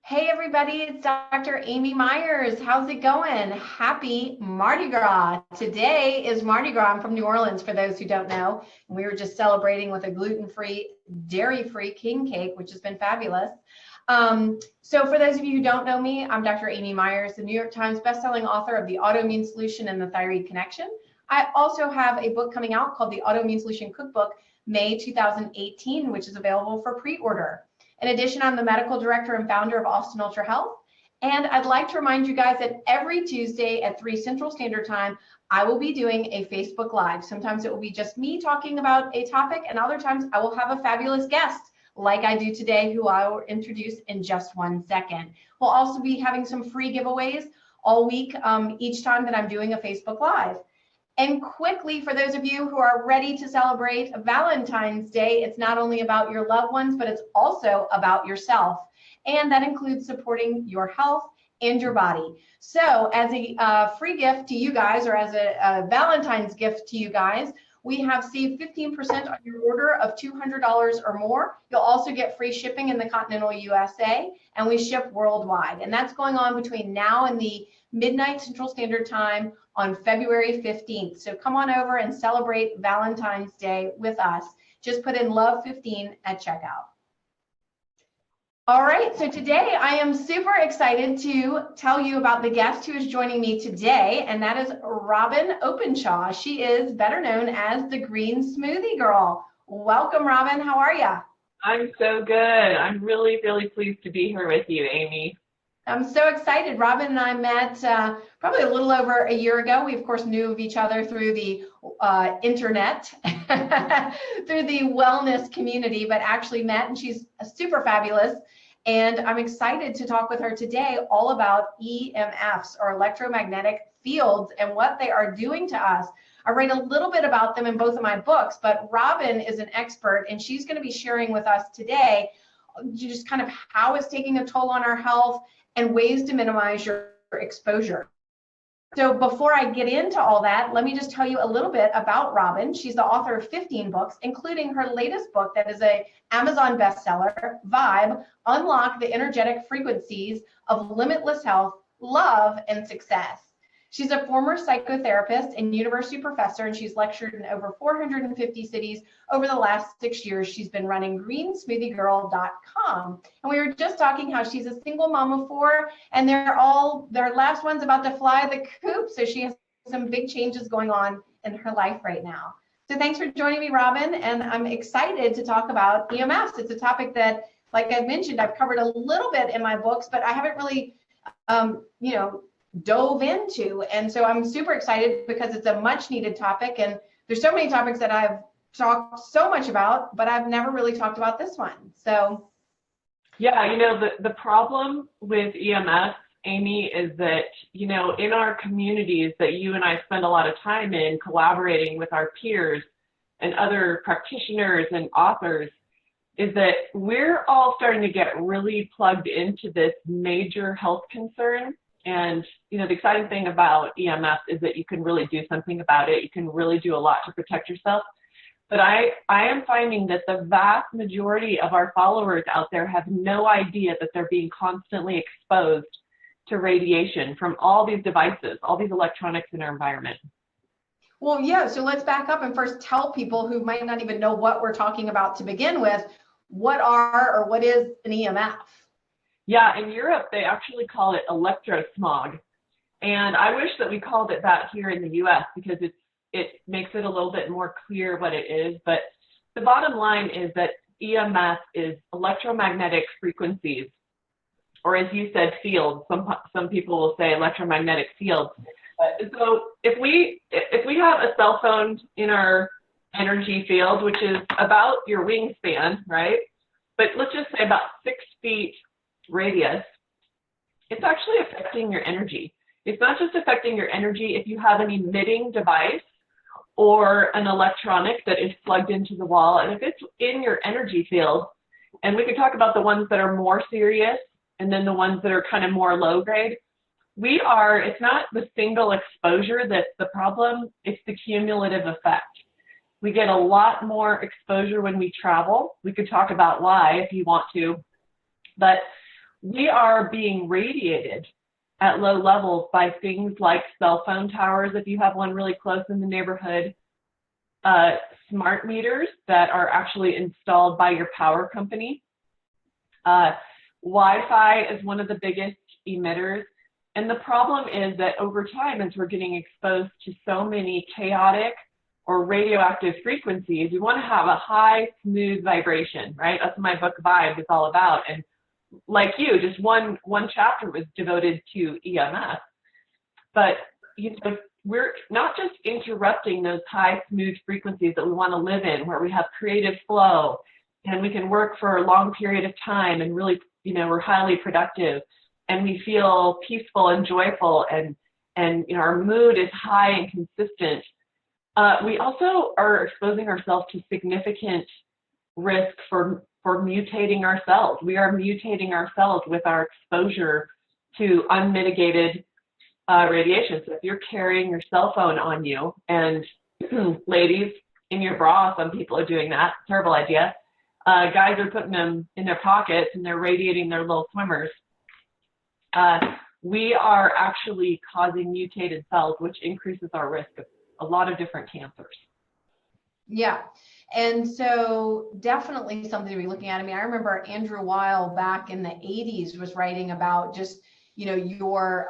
Hey everybody, it's Dr. Amy Myers. How's it going? Happy Mardi Gras. Today is Mardi Gras. I'm from New Orleans for those who don't know. We were just celebrating with a gluten-free, dairy-free king cake, which has been fabulous. So for those of you who don't know me, I'm Dr. Amy Myers, the New York Times bestselling author of The Autoimmune Solution and the Thyroid Connection. I also have a book coming out called The Autoimmune Solution Cookbook, May 2018, which is available for pre-order. In addition, I'm the medical director and founder of Austin Ultra Health. And I'd like to remind you guys that every Tuesday at 3 Central Standard Time, I will be doing a Facebook Live. Sometimes it will be just me talking about a topic, and other times I will have a fabulous guest like I do today, who I will introduce in just 1 second. We'll also be having some free giveaways all week, each time that I'm doing a Facebook Live. And quickly, for those of you who are ready to celebrate Valentine's Day, it's not only about your loved ones, but it's also about yourself. And that includes supporting your health and your body. So as a free gift to you guys, or as a Valentine's gift to you guys, we have saved 15% on your order of $200 or more. You'll also get free shipping in the continental USA, and we ship worldwide. And that's going on between now and the midnight Central Standard Time on February 15th. So come on over and celebrate Valentine's Day with us. Just put in love 15 at checkout. All right, so today I am super excited to tell you about the guest who is joining me today, and that is Robyn Openshaw. She is better known as the Green Smoothie Girl. Welcome, Robyn. How are you? I'm so good. I'm really, really pleased to be here with you, Amy. I'm so excited. Robyn and I met probably a little over a year ago. We, of course, knew of each other through the internet, through the wellness community, but actually met, and she's super fabulous. And I'm excited to talk with her today all about EMFs, or electromagnetic fields, and what they are doing to us. I write a little bit about them in both of my books, but Robyn is an expert, and she's going to be sharing with us today just kind of how it's taking a toll on our health and ways to minimize your exposure. So before I get into all that, let me just tell you a little bit about Robyn. She's the author of 15 books, including her latest book that is an Amazon bestseller, Vibe: Unlock the Energetic Frequencies of Limitless Health, Love, and Success. She's a former psychotherapist and university professor, and she's lectured in over 450 cities over the last 6 years. She's been running greensmoothiegirl.com. And we were just talking how she's a single mom of 4, and their last one's about to fly the coop. So she has some big changes going on in her life right now. So thanks for joining me, Robyn. And I'm excited to talk about EMFs. It's a topic that, like I mentioned, I've covered a little bit in my books, but I haven't really, dove into. And so I'm super excited because it's a much needed topic, and there's so many topics that I've talked so much about, but I've never really talked about this one. So yeah, the problem with EMS, Amy, is that, in our communities that you and I spend a lot of time in collaborating with our peers and other practitioners and authors, is that we're all starting to get really plugged into this major health concern. And, the exciting thing about EMS is that you can really do something about it. You can really do a lot to protect yourself. But I am finding that the vast majority of our followers out there have no idea that they're being constantly exposed to radiation from all these devices, all these electronics in our environment. Well, yeah, so let's back up and first tell people who might not even know what we're talking about to begin with, what is an EMF? Yeah, in Europe, they actually call it electrosmog. And I wish that we called it that here in the US, because it makes it a little bit more clear what it is. But the bottom line is that EMF is electromagnetic frequencies, or as you said, fields. Some people will say electromagnetic fields. So if we have a cell phone in our energy field, which is about your wingspan, right? But let's just say about 6 feet radius, it's actually affecting your energy. It's not just affecting your energy if you have an emitting device or an electronic that is plugged into the wall. And if it's in your energy field, and we could talk about the ones that are more serious and then the ones that are kind of more low grade, it's not the single exposure that's the problem, it's the cumulative effect. We get a lot more exposure when we travel. We could talk about why if you want to, but we are being radiated at low levels by things like cell phone towers, if you have one really close in the neighborhood, smart meters that are actually installed by your power company. Wi-Fi is one of the biggest emitters. And the problem is that over time, as we're getting exposed to so many chaotic or radioactive frequencies, we want to have a high, smooth vibration, right? That's what my book Vibe is all about. And like you, just one chapter was devoted to EMF. But we're not just interrupting those high, smooth frequencies that we want to live in, where we have creative flow and we can work for a long period of time and really, we're highly productive and we feel peaceful and joyful and our mood is high and consistent. We also are exposing ourselves to significant risk for mutating our cells. We are mutating our cells with our exposure to unmitigated radiation. So if you're carrying your cell phone on you, and ladies, in your bra, some people are doing that, terrible idea. Guys are putting them in their pockets and they're radiating their little swimmers. We are actually causing mutated cells, which increases our risk of a lot of different cancers. Yeah. And so definitely something to be looking at. I mean, I remember Andrew Weil back in the 80s was writing about just, your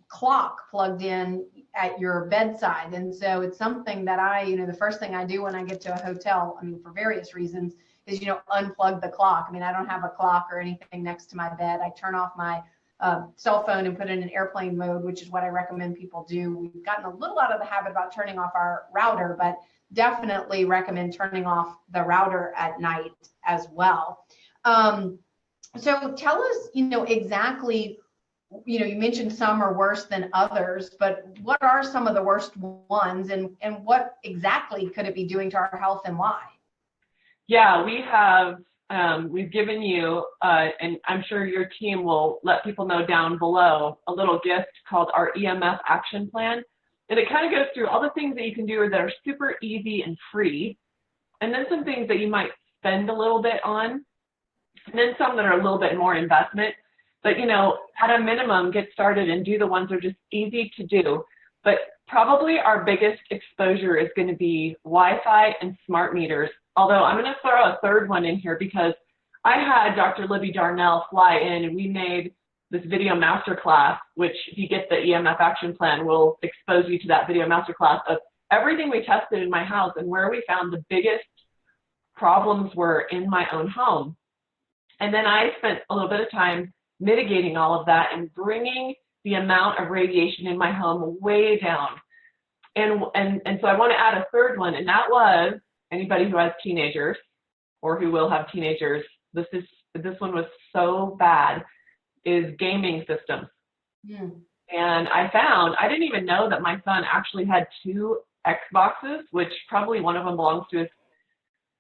clock plugged in at your bedside. And so it's something that the first thing I do when I get to a hotel, I mean, for various reasons, is, unplug the clock. I mean, I don't have a clock or anything next to my bed. I turn off my cell phone and put it in airplane mode, which is what I recommend people do. We've gotten a little out of the habit about turning off our router, but definitely recommend turning off the router at night as well. So tell us, exactly, you mentioned some are worse than others, but what are some of the worst ones and what exactly could it be doing to our health and why? Yeah, we have, we've given you, and I'm sure your team will let people know down below, a little gift called our EMF action plan. And it kind of goes through all the things that you can do that are super easy and free, and then some things that you might spend a little bit on, and then some that are a little bit more investment. But, at a minimum, get started and do the ones that are just easy to do. But probably our biggest exposure is going to be Wi-Fi and smart meters. Although I'm going to throw a third one in here because I had Dr. Libby Darnell fly in and we made this video masterclass, which if you get the EMF action plan, will expose you to that video masterclass of everything we tested in my house and where we found the biggest problems were in my own home. And then I spent a little bit of time mitigating all of that and bringing the amount of radiation in my home way down. And so I want to add a third one, and that was anybody who has teenagers or who will have teenagers. This one was so bad, is gaming systems. And I didn't even know that my son actually had 2 Xboxes, which probably one of them belongs to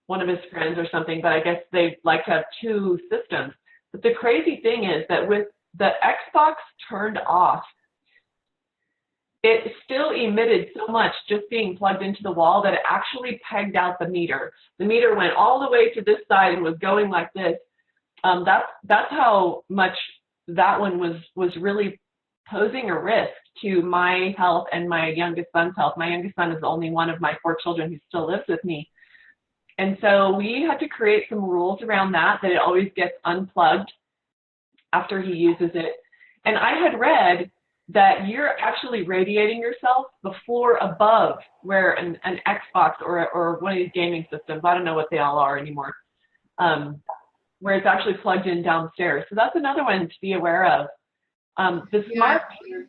one of his friends or something, but I guess they like to have 2 systems. But the crazy thing is that with the Xbox turned off, it still emitted so much just being plugged into the wall that it actually pegged out the meter. The meter went all the way to this side and was going like this. That's how much that one was really posing a risk to my health and my youngest son's health. My youngest son is the only one of my 4 children who still lives with me. And so we had to create some rules around that it always gets unplugged after he uses it. And I had read that you're actually radiating yourself the floor above where an Xbox or one of these gaming systems, I don't know what they all are anymore, where it's actually plugged in downstairs. So that's another one to be aware of. The smart meters.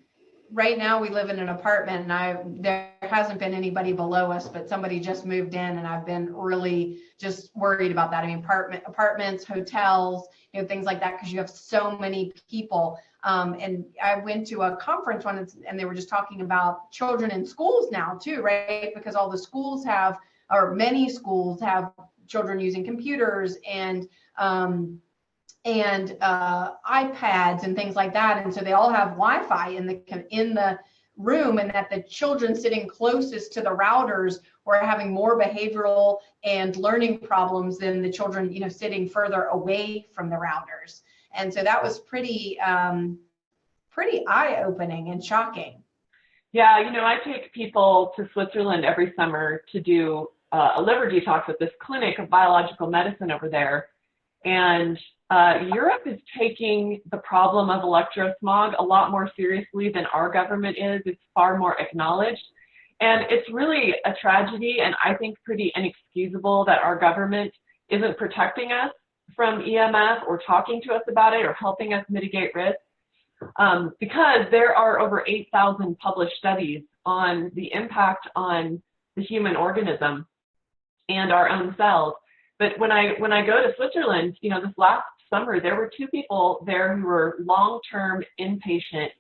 Right now we live in an apartment and there hasn't been anybody below us, but somebody just moved in and I've been really just worried about that. I mean, apartments, hotels, things like that, because you have so many people. And I went to a conference once and they were just talking about children in schools now too, right? Because all the schools have, or many schools have children using computers and iPads and things like that. And so they all have Wi-Fi in the room, and that the children sitting closest to the routers were having more behavioral and learning problems than the children, sitting further away from the routers. And so that was pretty eye-opening and shocking. Yeah, I take people to Switzerland every summer to do a liver detox at this clinic of biological medicine over there. And Europe is taking the problem of electrosmog a lot more seriously than our government is. It's far more acknowledged. And it's really a tragedy, and I think pretty inexcusable that our government isn't protecting us from EMF or talking to us about it or helping us mitigate risk. Because there are over 8,000 published studies on the impact on the human organism and our own cells. But when I go to Switzerland, this last summer, there were 2 people there who were long-term inpatient,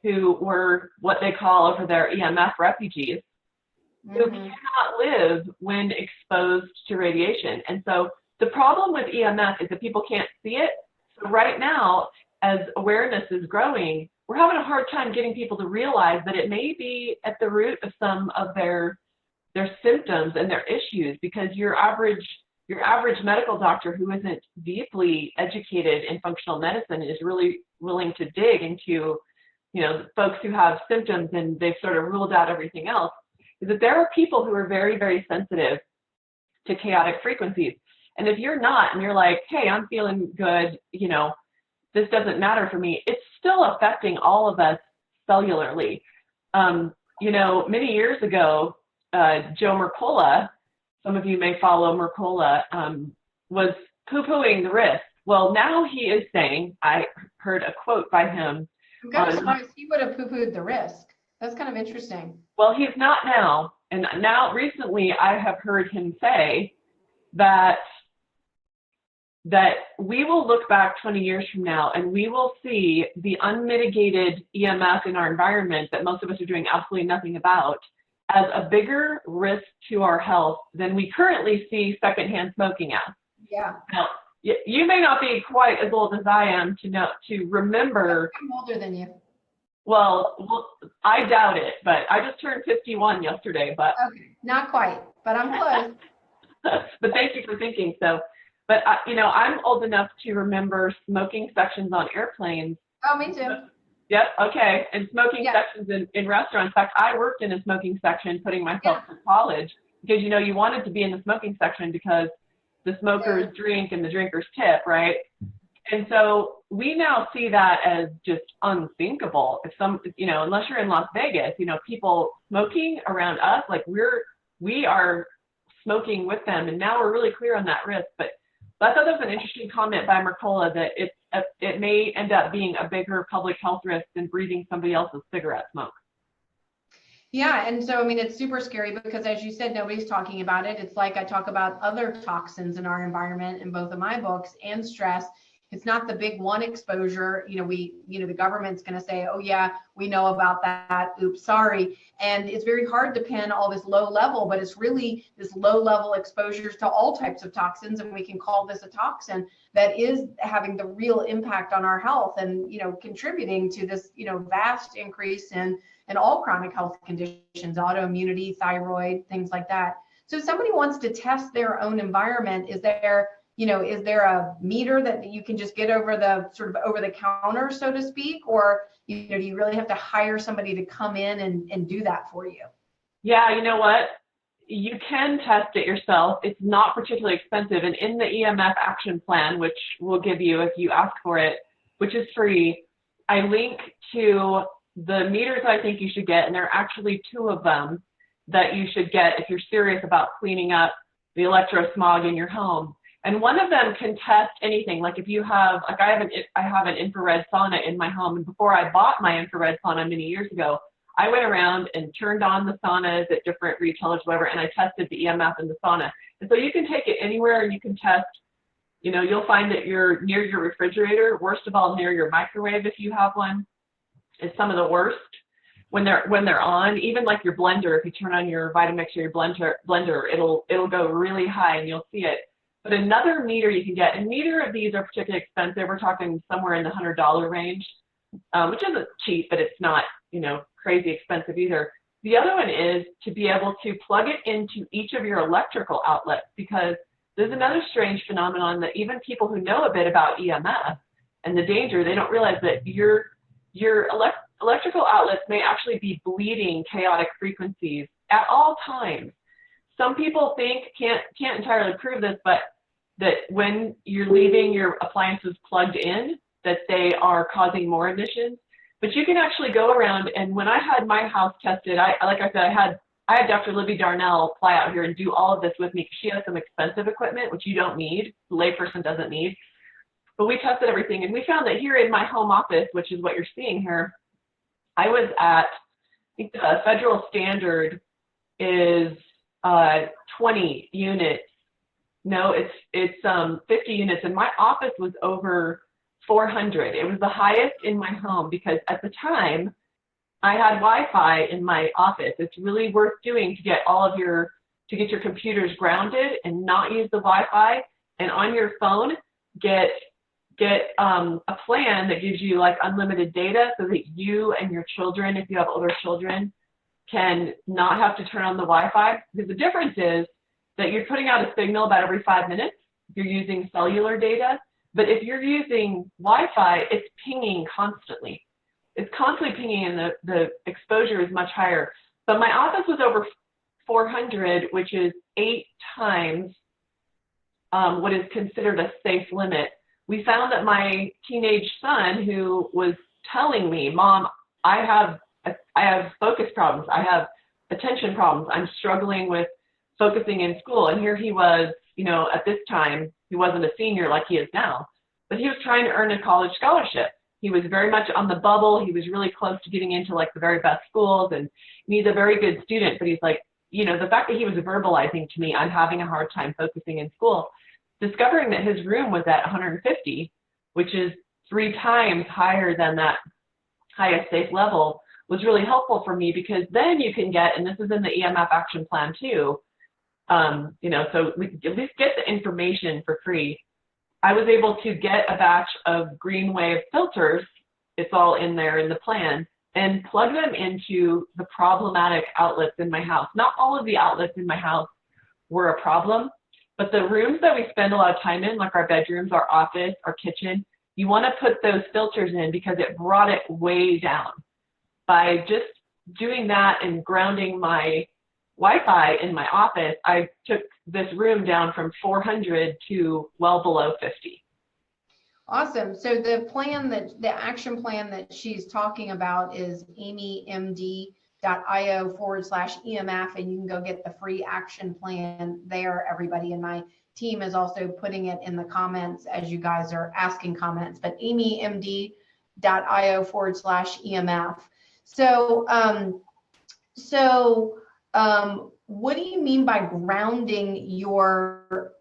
who were what they call over there EMF refugees, who cannot live when exposed to radiation. And so the problem with EMF is that people can't see it. So right now, as awareness is growing, we're having a hard time getting people to realize that it may be at the root of some of their symptoms and their issues, because your average medical doctor who isn't deeply educated in functional medicine is really willing to dig into, folks who have symptoms and they've sort of ruled out everything else, is that there are people who are very, very sensitive to chaotic frequencies. And if you're not, and you're like, hey, I'm feeling good, this doesn't matter for me, it's still affecting all of us cellularly. Many years ago, Joe Mercola, some of you may follow Mercola, was poo-pooing the risk. Well, now he is saying, I heard a quote by him. I'm kind of surprised he would have poo-pooed the risk. That's kind of interesting. Well, he's not now. And now recently I have heard him say that we will look back 20 years from now and we will see the unmitigated EMF in our environment that most of us are doing absolutely nothing about as a bigger risk to our health than we currently see secondhand smoking as. Yeah. Now, you may not be quite as old as I am to remember. I'm older than you. Well, I doubt it, but I just turned 51 yesterday. But okay, not quite, but I'm close. But thank you for thinking so. But I'm old enough to remember smoking sections on airplanes. Oh, me too. Yep. Okay. And smoking sections in restaurants. In fact, I worked in a smoking section, putting myself through college, because you wanted to be in the smoking section because the smokers drink and the drinkers tip, right? And so we now see that as just unthinkable. If unless you're in Las Vegas, people smoking around us, like we are smoking with them, and now we're really clear on that risk. But I thought that was an interesting comment by Mercola, that it may end up being a bigger public health risk than breathing somebody else's cigarette smoke. Yeah, and so, it's super scary because, as you said, nobody's talking about it. It's like I talk about other toxins in our environment in both of my books, and stress. It's not the big one exposure. The government's going to say, oh yeah, we know about that. Oops, sorry. And it's very hard to pin all this low level, but it's really this low level exposures to all types of toxins. And we can call this a toxin that is having the real impact on our health and, contributing to this, vast increase in all chronic health conditions, autoimmunity, thyroid, things like that. So if somebody wants to test their own environment, is there a meter that you can just get over the counter, so to speak, or do you really have to hire somebody to come in and do that for you? Yeah, you know what? You can test it yourself. It's not particularly expensive. And in the EMF action plan, which we'll give you if you ask for it, which is free, I link to the meters I think you should get. And there are actually 2 of them that you should get if you're serious about cleaning up the electrosmog in your home. And one of them can test anything. Like if you have, I have an infrared sauna in my home. And before I bought my infrared sauna many years ago, I went around and turned on the saunas at different retailers, whatever, and I tested the EMF in the sauna. And so you can take it anywhere and you can test, you'll find that you're near your refrigerator, worst of all, near your microwave if you have one. It's some of the worst when they're on. Even like your blender, if you turn on your Vitamix or your blender, it'll go really high and you'll see it. But another meter you can get, and neither of these are particularly expensive. We're talking somewhere in the $100 range, which isn't cheap, but it's not, crazy expensive either. The other one is to be able to plug it into each of your electrical outlets, because there's another strange phenomenon that even people who know a bit about EMF and the danger. They don't realize that your electrical outlets may actually be bleeding chaotic frequencies at all times. Some people can't entirely prove this, but that when you're leaving your appliances plugged in, that they are causing more emissions. But you can actually go around, and when I had my house tested, like I said, I had Dr. Libby Darnell fly out here and do all of this with me because she has some expensive equipment, which you don't need, the layperson doesn't need. But we tested everything, and we found that here in my home office, which is what you're seeing here, I was at, I think the federal standard is 20 units. No, it's 50 units, and my office was over 400. It was the highest in my home because at the time I had Wi-Fi in my office. It's really worth doing to get get your computers grounded and not use the Wi-Fi, and on your phone get a plan that gives you like unlimited data so that you and your children, if you have older children, can not have to turn on the Wi-Fi. Because the difference is that you're putting out a signal about every 5 minutes. You're using cellular data. But if you're using Wi-Fi, it's pinging constantly. It's constantly pinging, and the exposure is much higher. But my office was over 400, which is 8 times what is considered a safe limit. We found that my teenage son, who was telling me, Mom, I have focus problems. I have attention problems. I'm struggling with focusing in school. And here he was, at this time, he wasn't a senior like he is now, but he was trying to earn a college scholarship. He was very much on the bubble. He was really close to getting into like the very best schools, and he's a very good student, but he's like, the fact that he was verbalizing to me, I'm having a hard time focusing in school, discovering that his room was at 150, which is 3 times higher than that highest safe level, was really helpful for me, because then you can get, and this is in the EMF action plan too, so we at least get the information for free. I was able to get a batch of green wave filters, it's all in there in the plan, and plug them into the problematic outlets in my house. Not all of the outlets in my house were a problem, but the rooms that we spend a lot of time in, like our bedrooms, our office, our kitchen, you want to put those filters in because it brought it way down. By just doing that and grounding my Wi-Fi in my office, I took this room down from 400 to well below 50. Awesome. So the action plan that she's talking about is amymd.io/EMF, and you can go get the free action plan there, everybody. And my team is also putting it in the comments as you guys are asking comments, but amymd.io/EMF. What do you mean by grounding your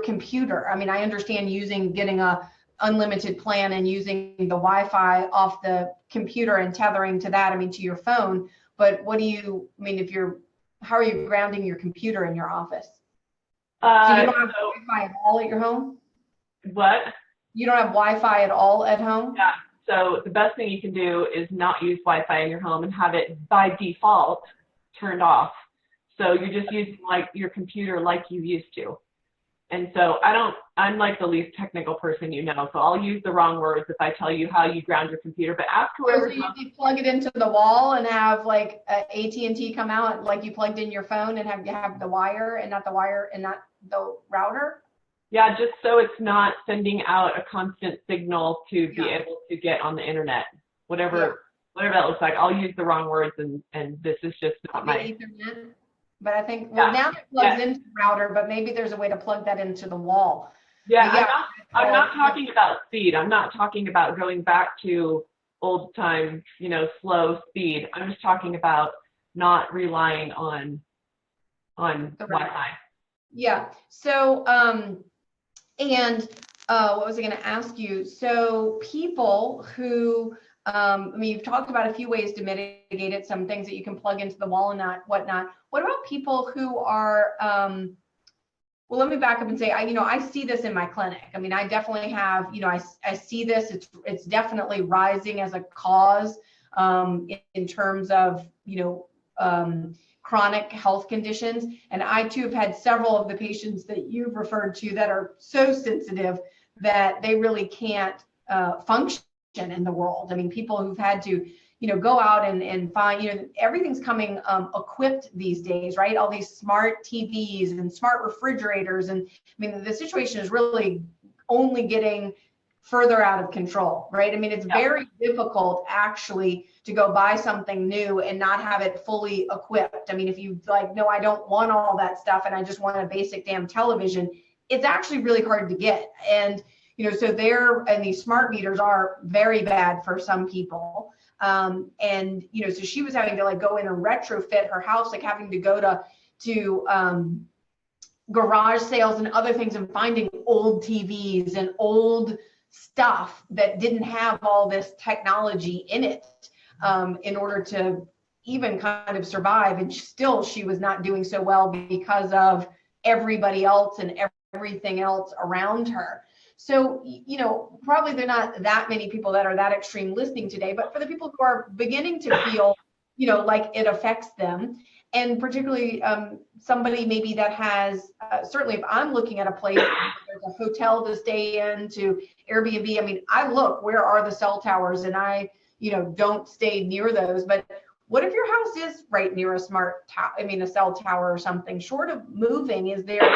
computer? I mean, I understand getting a unlimited plan and using the Wi-Fi off the computer and tethering to that, to your phone. But what do you mean how are you grounding your computer in your office? So you don't have Wi-Fi at all at your home? What? You don't have Wi-Fi at all at home? Yeah. So the best thing you can do is not use Wi-Fi in your home and have it by default turned off. So you're just using like your computer like you used to. And so I'm like the least technical person so I'll use the wrong words if I tell you how you ground your computer, but ask whoever. So you plug it into the wall and have like AT&T come out like you plugged in your phone and have the wire and not the router? Yeah, just so it's not sending out a constant signal to be able to get on the internet, whatever that looks like. I'll use the wrong words, and this is just not my Ethernet. But I think now it plugs into the router, but maybe there's a way to plug that into the wall. Yeah, I'm not talking about speed. I'm not talking about going back to old time, slow speed. I'm just talking about not relying on Wi-Fi. Yeah. So what was I going to ask you? So people who you've talked about a few ways to mitigate it, some things that you can plug into the wall and whatnot. What about people who are, well, let me back up and say, I see this in my clinic. I definitely have, I see this, it's definitely rising as a cause in terms of, chronic health conditions. And I too have had several of the patients that you've referred to that are so sensitive that they really can't function in the world. I mean, people who've had to, go out and find, everything's coming equipped these days, right? All these smart TVs and smart refrigerators. And I mean, the situation is really only getting further out of control, right? I mean, it's very difficult actually to go buy something new and not have it fully equipped. I mean, if you like, no, I don't want all that stuff and I just want a basic damn television, it's actually really hard to get. And, so and these smart meters are very bad for some people. And, so she was having to like go in and retrofit her house, like having to go to garage sales and other things and finding old TVs and old stuff that didn't have all this technology in it in order to even kind of survive. And still, she was not doing so well because of everybody else and everything else around her. So, probably there are not that many people that are that extreme listening today, but for the people who are beginning to feel, like it affects them, and particularly somebody maybe that has, certainly if I'm looking at a place, there's a hotel to stay in, to Airbnb, I mean, I look, where are the cell towers? And I, don't stay near those. But what if your house is right near a cell tower or something? Short of moving, is there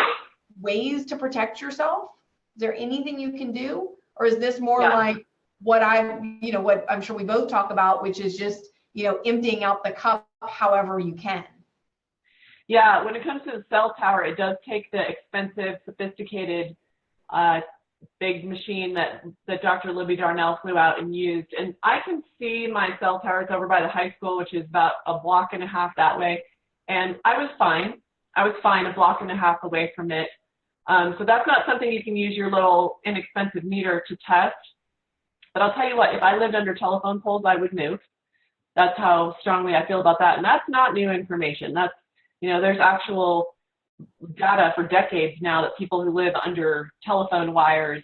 ways to protect yourself? Is there anything you can do? Or is this more like what what I'm sure we both talk about, which is just, emptying out the cup however you can? Yeah, when it comes to the cell tower, it does take the expensive, sophisticated, big machine that Dr. Libby Darnell flew out and used. And I can see my cell towers over by the high school, which is about a block and a half that way. And I was fine. A block and a half away from it. So that's not something you can use your little inexpensive meter to test. But I'll tell you what, if I lived under telephone poles, I would move. That's how strongly I feel about that. And that's not new information. That's, there's actual data for decades now that people who live under telephone wires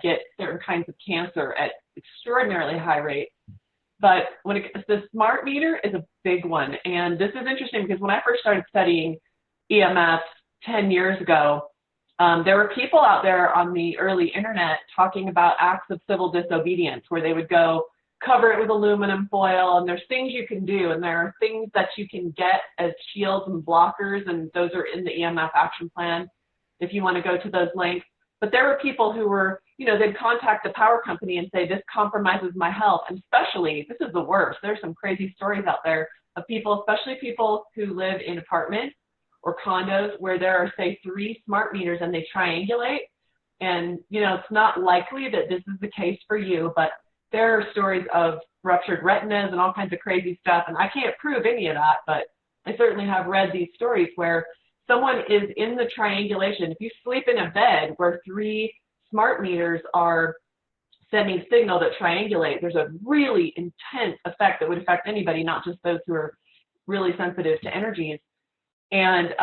get certain kinds of cancer at extraordinarily high rates. But the smart meter is a big one. And this is interesting because when I first started studying EMFs 10 years ago, there were people out there on the early internet talking about acts of civil disobedience where they would go cover it with aluminum foil, and there's things you can do, and there are things that you can get as shields and blockers, and those are in the EMF action plan if you want to go to those links. But there were people who were, they'd contact the power company and say, this compromises my health. And especially, this is the worst, there's some crazy stories out there of people, especially people who live in apartments or condos where there are, say, 3 smart meters and they triangulate. And, it's not likely that this is the case for you, but there are stories of ruptured retinas and all kinds of crazy stuff. And I can't prove any of that, but I certainly have read these stories where someone is in the triangulation. If you sleep in a bed where 3 smart meters are sending signal that triangulate, there's a really intense effect that would affect anybody, not just those who are really sensitive to energies. And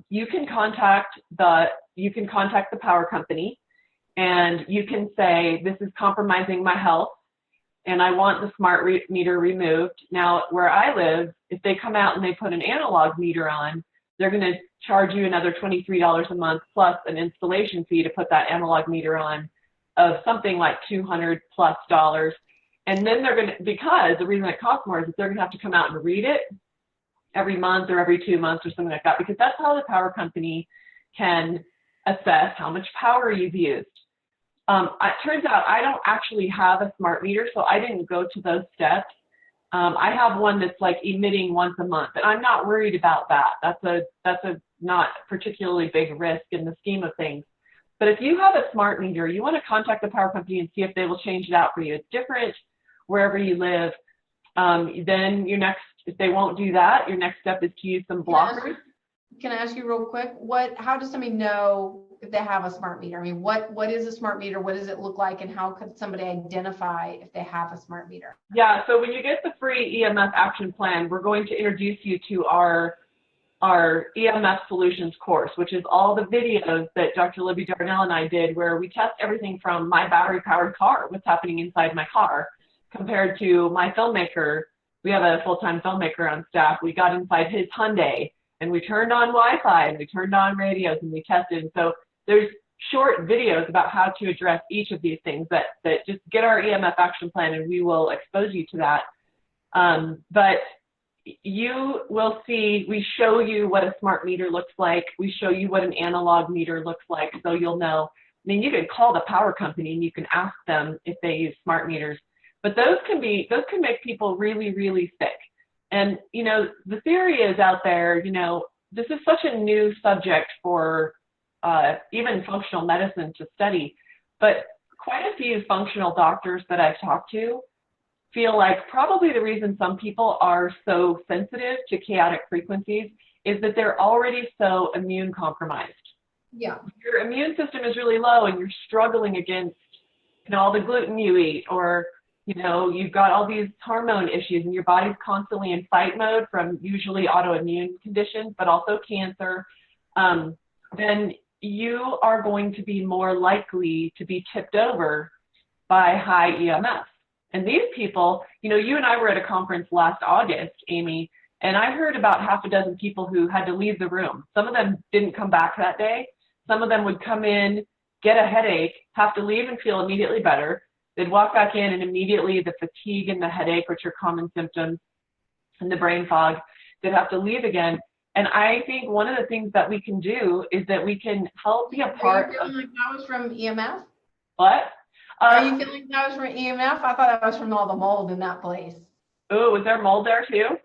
you can contact the power company, and you can say, this is compromising my health, and I want the smart meter removed. Now, where I live, if they come out and they put an analog meter on, they're going to charge you another $23 a month plus an installation fee to put that analog meter on of something like $200+ plus. And then they're going to, because the reason it costs more is that they're going to have to come out and read it every month or every 2 months or something like that, because that's how the power company can assess how much power you've used. It turns out I don't actually have a smart meter, so I didn't go to those steps. I have one that's like emitting once a month, and I'm not worried about that. That's a not particularly big risk in the scheme of things. But if you have a smart meter, you want to contact the power company and see if they will change it out for you. It's different wherever you live. Then if they won't do that, your next step is to use some blockers. Can I ask you real quick, how does somebody know if they have a smart meter? I mean, what is a smart meter? What does it look like? And how could somebody identify if they have a smart meter? Yeah, so when you get the free EMF action plan, we're going to introduce you to our EMF solutions course, which is all the videos that Dr. Libby Darnell and I did, where we test everything from my battery-powered car, what's happening inside my car, compared to my filmmaker. We have a full-time filmmaker on staff. We got inside his Hyundai, and we turned on Wi-Fi, and we turned on radios, and we tested. And so there's short videos about how to address each of these things that just get our EMF action plan and we will expose you to that. But you will see, we show you what a smart meter looks like. We show you what an analog meter looks like, so you'll know. I mean, you can call the power company and you can ask them if they use smart meters, but those can make people really, really sick. And, you know, the theory is out there, you know, this is such a new subject for even functional medicine to study, but quite a few functional doctors that I've talked to feel like probably the reason some people are so sensitive to chaotic frequencies is that they're already so immune compromised. Yeah. Your immune system is really low and you're struggling against, you know, all the gluten you eat, or, you know, you've got all these hormone issues and your body's constantly in fight mode from usually autoimmune conditions, but also cancer, then you are going to be more likely to be tipped over by high EMFs. And these people, you know, you and I were at a conference last August, Amy, and I heard about half a dozen people who had to leave the room. Some of them didn't come back that day. Some of them would come in, get a headache, have to leave and feel immediately better. They'd walk back in and immediately the fatigue and the headache, which are common symptoms, and the brain fog, they'd have to leave again. And I think one of the things that we can do is that we can help be a part of— Are you feeling like that was from EMF? What? Are you feeling that was from EMF? I thought that was from all the mold in that place. Oh, was there mold there too?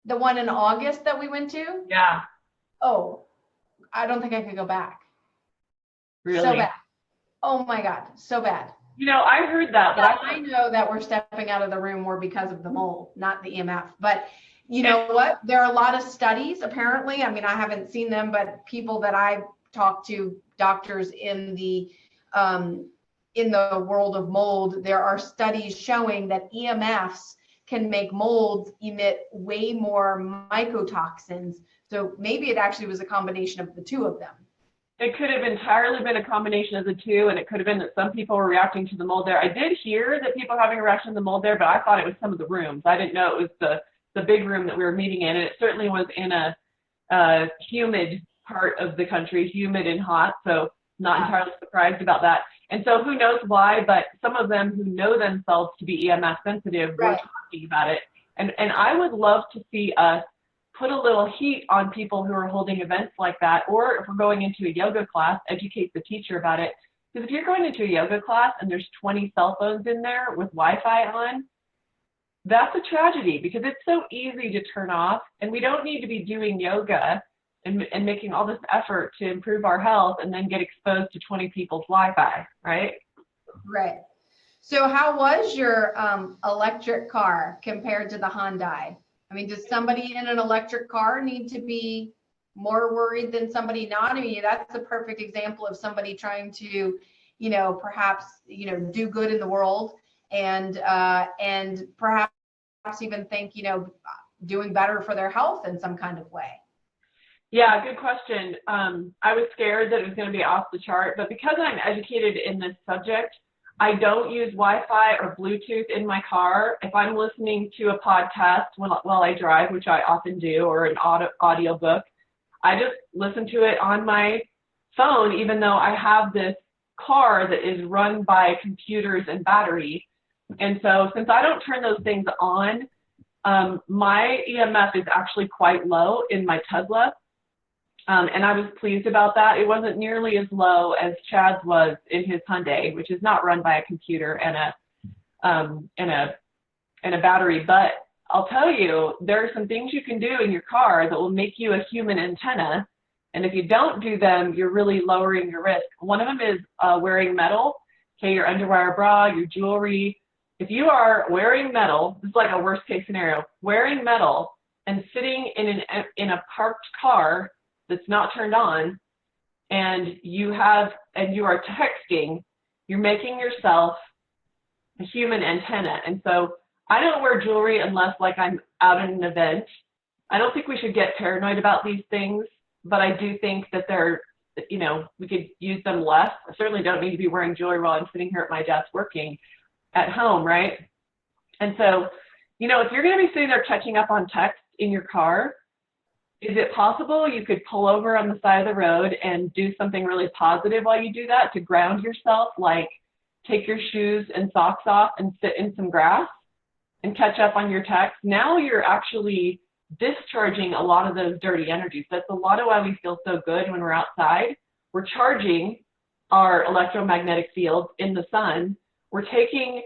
The one in August that we went to? Yeah. Oh, I don't think I could go back. Really? So bad. Oh my God, so bad. You know, I heard that, but I know that we're stepping out of the room more because of the mold, not the EMF. But you know what? There are a lot of studies, apparently. I mean, I haven't seen them, but people that I've talked to, doctors in the world of mold, there are studies showing that EMFs can make molds emit way more mycotoxins. So maybe it actually was a combination of the two of them. It could have entirely been a combination of the two, and it could have been that some people were reacting to the mold there. I did hear that people having a reaction to the mold there, but I thought it was some of the rooms. I didn't know it was the big room that we were meeting in, and it certainly was in a humid part of the country, humid and hot, so not entirely surprised about that. And so who knows why, but some of them who know themselves to be EMF sensitive were talking about it. And I would love to see us put a little heat on people who are holding events like that, or if we're going into a yoga class, educate the teacher about it. Because if you're going into a yoga class and there's 20 cell phones in there with Wi-Fi on, that's a tragedy, because it's so easy to turn off, and we don't need to be doing yoga and making all this effort to improve our health and then get exposed to 20 people's Wi-Fi, right? Right. So how was your electric car compared to the Hyundai? I mean, does somebody in an electric car need to be more worried than somebody not? I mean, that's a perfect example of somebody trying to, you know, perhaps, you know, do good in the world and perhaps even think, you know, doing better for their health in some kind of way. Yeah, good question. I was scared that it was going to be off the chart, but because I'm educated in this subject, I don't use Wi-Fi or Bluetooth in my car. If I'm listening to a podcast while I drive, which I often do, or an audio book, I just listen to it on my phone, even though I have this car that is run by computers and battery. And so since I don't turn those things on, my EMF is actually quite low in my Tesla. And I was pleased about that. It wasn't nearly as low as Chad's was in his Hyundai, which is not run by a computer and a battery. But I'll tell you, there are some things you can do in your car that will make you a human antenna. And if you don't do them, you're really lowering your risk. One of them is wearing metal, okay, your underwire bra, your jewelry. If you are wearing metal, this is like a worst case scenario, wearing metal and sitting in a parked car that's not turned on, and you are texting, you're making yourself a human antenna. And so I don't wear jewelry unless like I'm out at an event. I don't think we should get paranoid about these things, but I do think that they're, you know, we could use them less. I certainly don't need to be wearing jewelry while I'm sitting here at my desk working at home, right? And so, you know, if you're going to be sitting there catching up on text in your car, is it possible you could pull over on the side of the road and do something really positive while you do that to ground yourself, like take your shoes and socks off and sit in some grass and catch up on your text? Now you're actually discharging a lot of those dirty energies. That's a lot of why we feel so good when we're outside. We're charging our electromagnetic fields in the sun. We're taking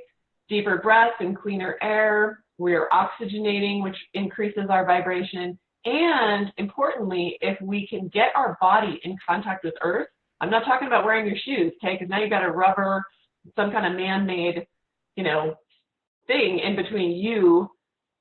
deeper breaths and cleaner air. We're oxygenating, which increases our vibration. And importantly, if we can get our body in contact with Earth, I'm not talking about wearing your shoes, okay? Because now you've got a rubber, some kind of man-made, thing in between you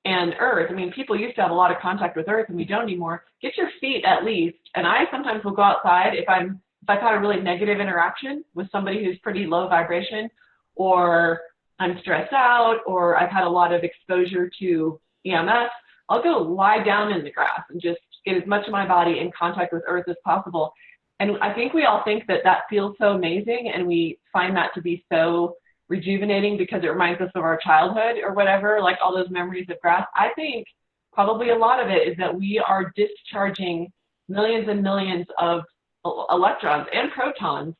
and Earth. I mean, people used to have a lot of contact with Earth, and we don't anymore. Get your feet at least. And I sometimes will go outside if I've had a really negative interaction with somebody who's pretty low vibration, or I'm stressed out, or I've had a lot of exposure to EMFs. I'll go lie down in the grass and just get as much of my body in contact with Earth as possible. And I think we all think that feels so amazing, and we find that to be so rejuvenating because it reminds us of our childhood or whatever, like all those memories of grass. I think probably a lot of it is that we are discharging millions and millions of electrons and protons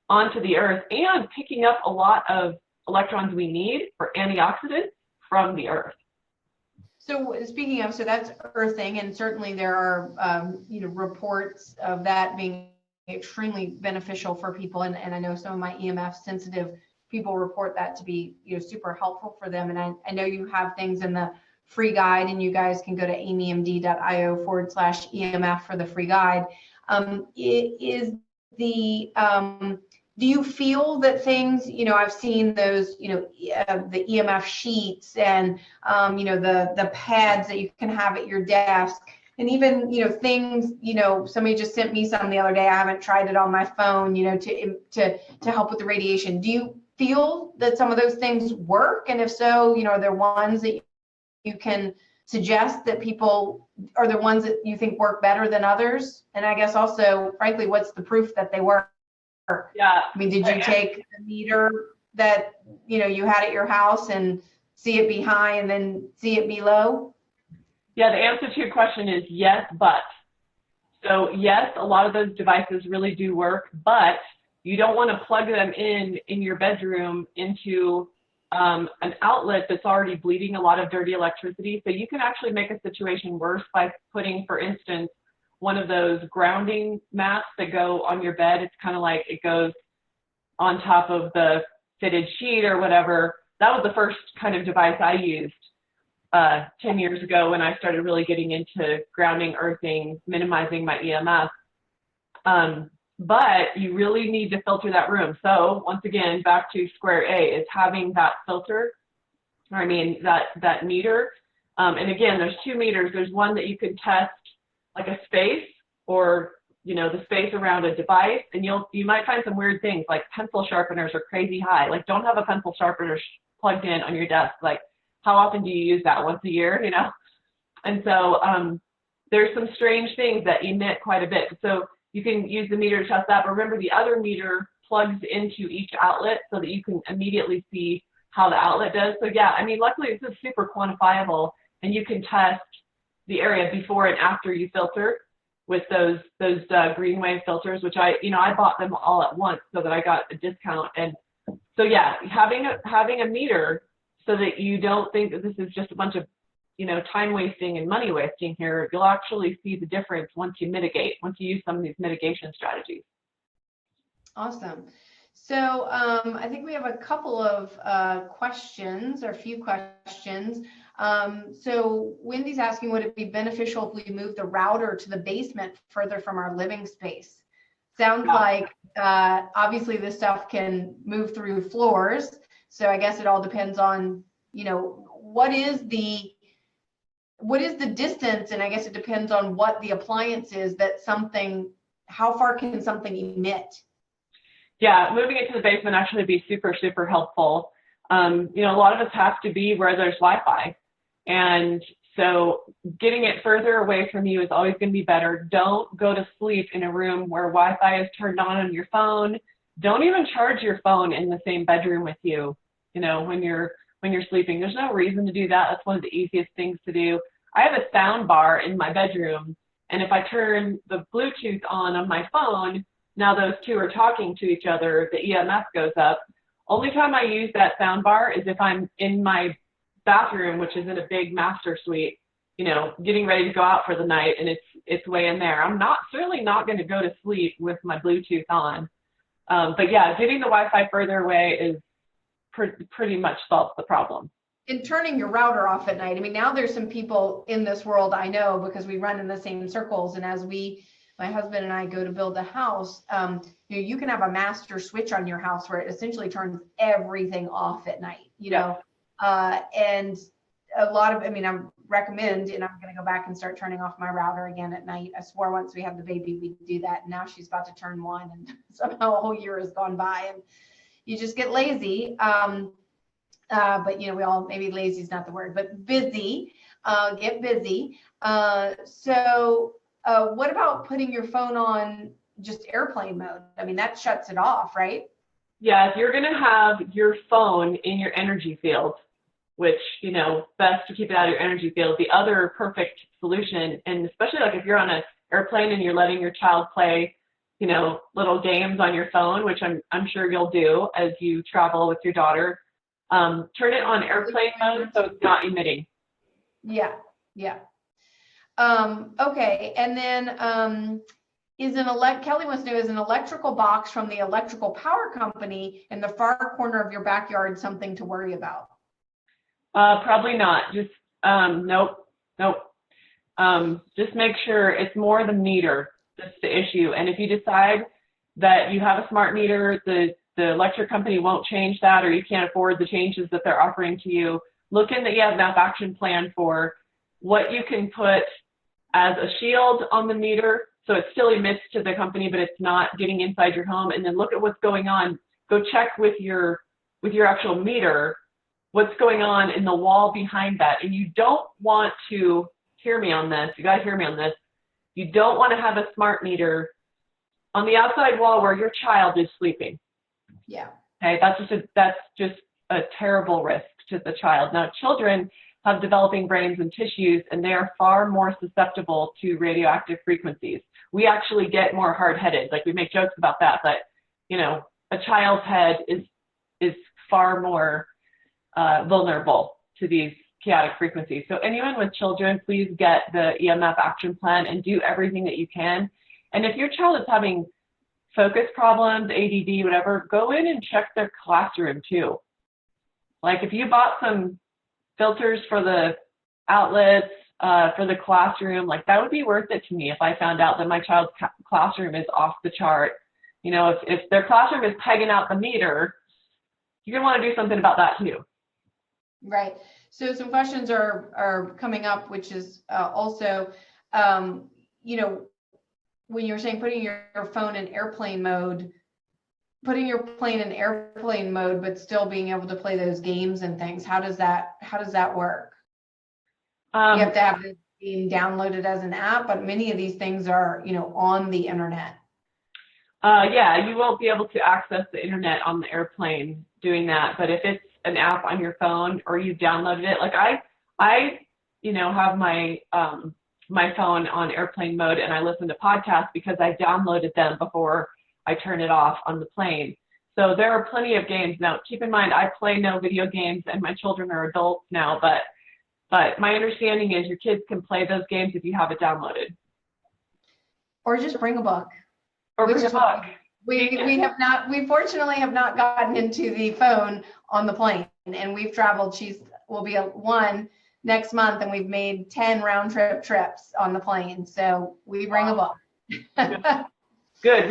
onto the Earth, and picking up a lot of electrons we need for antioxidants from the Earth. So speaking of, so that's earthing, and certainly there are, reports of that being extremely beneficial for people. And I know some of my EMF sensitive people report that to be, super helpful for them. And I know you have things in the free guide, and you guys can go to amymd.io/EMF for the free guide. Do you feel that things, I've seen those, the EMF sheets and, the pads that you can have at your desk, and even, things, somebody just sent me some the other day. I haven't tried it on my phone, to help with the radiation. Do you feel that some of those things work? And if so, are there ones that you can suggest that people, are there ones that you think work better than others? And I guess also, frankly, what's the proof that they work? Yeah. I mean, did you take a meter that, you had at your house and see it be high and then see it be low? Yeah, the answer to your question is yes, but. So yes, a lot of those devices really do work, but you don't want to plug them in your bedroom into an outlet that's already bleeding a lot of dirty electricity. So you can actually make a situation worse by putting, for instance, one of those grounding mats that go on your bed. It's kind of like it goes on top of the fitted sheet or whatever. That was the first kind of device I used 10 years ago when I started really getting into grounding, earthing, minimizing my EMF. But you really need to filter that room. So once again, back to square A is having that filter, that meter. And again, there's 2 meters. There's one that you can test like a space, or the space around a device, and you might find some weird things like pencil sharpeners are crazy high. Like, don't have a pencil sharpener plugged in on your desk. Like, how often do you use that? Once a year, And so there's some strange things that emit quite a bit. So you can use the meter to test that. But remember, the other meter plugs into each outlet so that you can immediately see how the outlet does. So yeah, luckily this is super quantifiable, and you can test the area before and after you filter with those green wave filters, which I bought them all at once so that I got a discount. And so yeah, having a meter so that you don't think that this is just a bunch of time wasting and money wasting here. You'll actually see the difference once you use some of these mitigation strategies. Awesome. So I think we have a couple of questions, or a few questions. So Wendy's asking, would it be beneficial if we move the router to the basement further from our living space? Sounds like obviously this stuff can move through floors. So I guess it all depends on, what is the distance, and I guess it depends on what the appliance is how far can something emit? Yeah, moving it to the basement actually would be super, super helpful. A lot of us have to be where there's Wi-Fi. And so getting it further away from you is always going to be better. Don't go to sleep in a room where Wi-Fi is turned on your phone. Don't even charge your phone in the same bedroom with you, when you're sleeping. There's no reason to do that. That's one of the easiest things to do. I have a sound bar in my bedroom, And if I turn the Bluetooth on my phone, now those two are talking to each other, the EMF goes up. Only time I use that sound bar is if I'm in my bathroom, which is in a big master suite, you know, getting ready to go out for the night, and it's way in there. I'm certainly not going to go to sleep with my Bluetooth on. But yeah, getting the Wi-Fi further away is pretty much solves the problem. And turning your router off at night. I mean, now there's some people in this world I know because we run in the same circles. And as my husband and I go to build a house, you know, you can have a master switch on your house where it essentially turns everything off at night, you know, and a lot of, I mean, I recommend, and I'm going to go back and start turning off my router again at night. I swore once we had the baby, we'd do that. And now she's about to turn 1 and somehow a whole year has gone by and you just get lazy. But you know, we all, maybe lazy is not the word, but busy, get busy. So what about putting your phone on just airplane mode? I mean, that shuts it off, right? Yeah, if you're going to have your phone in your energy field, which, you know, best to keep it out of your energy field. The other perfect solution, and especially like if you're on an airplane and you're letting your child play, you know, little games on your phone, which I'm sure you'll do as you travel with your daughter, turn it on airplane mode so it's not emitting. Yeah, yeah. Okay, and then Kelly wants to know, is an electrical box from the electrical power company in the far corner of your backyard something to worry about? Probably not. Just nope. Just make sure it's more the meter that's the issue. And if you decide that you have a smart meter, the electric company won't change that, or you can't afford the changes that they're offering to you, look in the EMF action plan for what you can put as a shield on the meter so it still emits to the company, but it's not getting inside your home. And then look at what's going on. Go check with your actual meter what's going on in the wall behind that. And you don't want to, hear me on this, you got to hear me on this, you don't want to have a smart meter on the outside wall where your child is sleeping. Yeah. Okay, that's just a terrible risk to the child. Now, children have developing brains and tissues, and they are far more susceptible to radioactive frequencies. We actually get more hard-headed. Like, we make jokes about that, but, you know, a child's head is far more vulnerable to these chaotic frequencies. So anyone with children, please get the EMF action plan and do everything that you can. And if your child is having focus problems, ADD, whatever, go in and check their classroom too. Like if you bought some filters for the outlets for the classroom, like that would be worth it to me if I found out that my child's classroom is off the chart. You know, if their classroom is pegging out the meter, you're gonna want to do something about that too. Right. So some questions are coming up, which is also, you know, when you're saying putting your phone in airplane mode, putting your plane in airplane mode, but still being able to play those games and things, how does that work? You have to have it being downloaded as an app, but many of these things are, you know, on the internet. Yeah, you won't be able to access the internet on the airplane doing that. But if it's an app on your phone or you downloaded it, like I, you know, have my my phone on airplane mode and I listen to podcasts because I downloaded them before I turn it off on the plane. So there are plenty of games. Now, keep in mind, I play no video games and my children are adults now, but my understanding is your kids can play those games if you have it downloaded. Or just bring a book. Or bring a book. We fortunately have not gotten into the phone on the plane, and we've traveled. Will be one next month, and we've made 10 round trip trips on the plane. So we bring a book. Good.